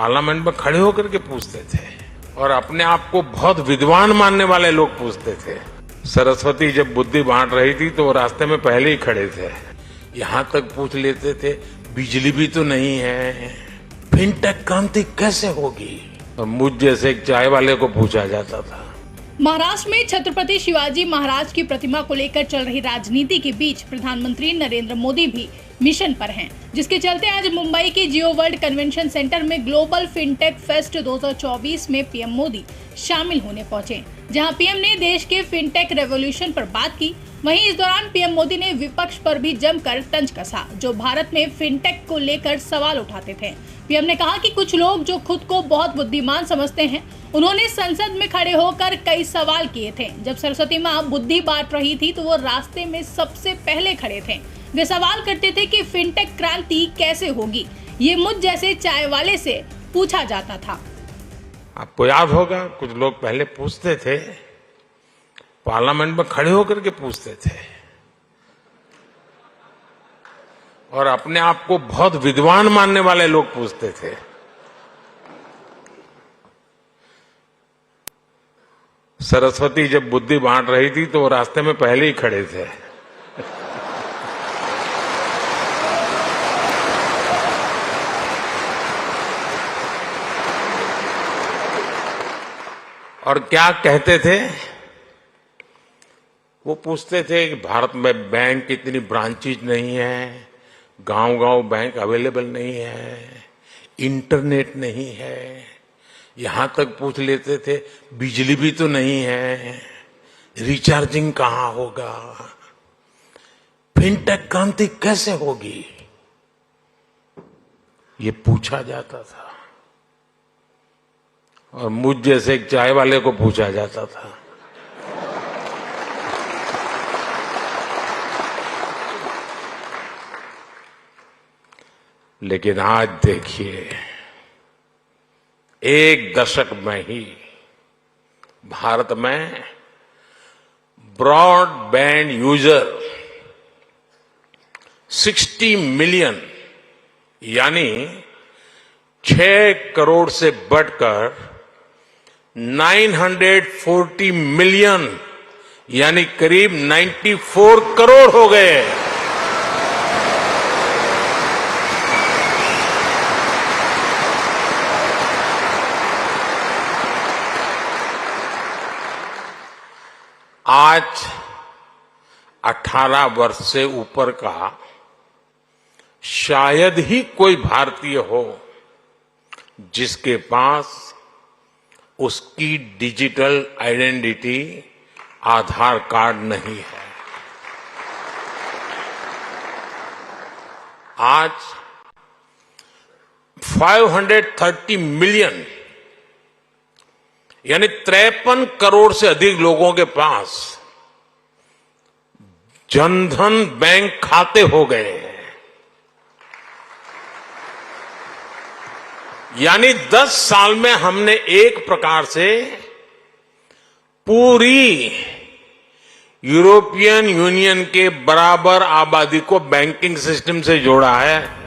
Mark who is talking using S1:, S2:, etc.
S1: Parliament में खड़े होकर के पूछते थे और अपने आप को बहुत विद्वान मानने वाले लोग पूछते थे। सरस्वती जब बुद्धि बांट रही थी तो वो रास्ते में पहले ही खड़े थे। यहां तक पूछ लेते थे बिजली भी तो नहीं है, फिनटेक क्रांति कैसे होगी। और मुझ जैसे एक चाय वाले को पूछा जाता था।
S2: महाराष्ट्र में छत्रपति शिवाजी महाराज की प्रतिमा को लेकर चल रही राजनीति के बीच प्रधानमंत्री नरेंद्र मोदी भी मिशन पर हैं, जिसके चलते आज मुंबई के जियो वर्ल्ड कन्वेंशन सेंटर में ग्लोबल फिनटेक फेस्ट 2024 में पीएम मोदी शामिल होने पहुंचे, जहां पीएम ने देश के फिनटेक रेवोल्यूशन पर बात की। वहीं इस दौरान पीएम मोदी ने विपक्ष पर भी जमकर तंज कसा, जो भारत में फिनटेक को लेकर सवाल उठाते थे। पीएम ने कहा कि कुछ लोग जो खुद को बहुत बुद्धिमान समझते हैं, उन्होंने संसद में खड़े होकर कई सवाल किए थे। जब सरस्वती माँ बुद्धि बांट रही थी तो वो रास्ते में सबसे पहले खड़े थे। वे सवाल करते थे कि फिनटेक क्रांति कैसे होगी। ये मुझ जैसे चाय वाले से पूछा जाता था।
S1: आपको याद होगा कुछ लोग पहले पूछते थे, पार्लियामेंट में खड़े होकर के पूछते थे और अपने आप को बहुत विद्वान मानने वाले लोग पूछते थे। सरस्वती जब बुद्धि बांट रही थी तो वो रास्ते में पहले ही खड़े थे। और क्या कहते थे, वो पूछते थे कि भारत में बैंक इतनी ब्रांचेज नहीं है, गांव-गांव बैंक अवेलेबल नहीं है, इंटरनेट नहीं है। यहां तक पूछ लेते थे बिजली भी तो नहीं है, रिचार्जिंग कहां होगा, फिनटेक क्रांति कैसे होगी, ये पूछा जाता था। और मुझ जैसे एक चाय वाले को पूछा जाता था। लेकिन आज देखिए, एक दशक में ही भारत में ब्रॉडबैंड यूजर 60 मिलियन यानी 6 करोड़ से बढ़कर 940 मिलियन यानी करीब 94 करोड़ हो गए। आज 18 वर्ष से ऊपर का शायद ही कोई भारतीय हो जिसके पास उसकी डिजिटल आइडेंटिटी आधार कार्ड नहीं है। आज 530 मिलियन यानी 53 करोड़ से अधिक लोगों के पास जनधन बैंक खाते हो गए हैं। यानी 10 साल में हमने एक प्रकार से पूरी यूरोपियन यूनियन के बराबर आबादी को बैंकिंग सिस्टम से जोड़ा है।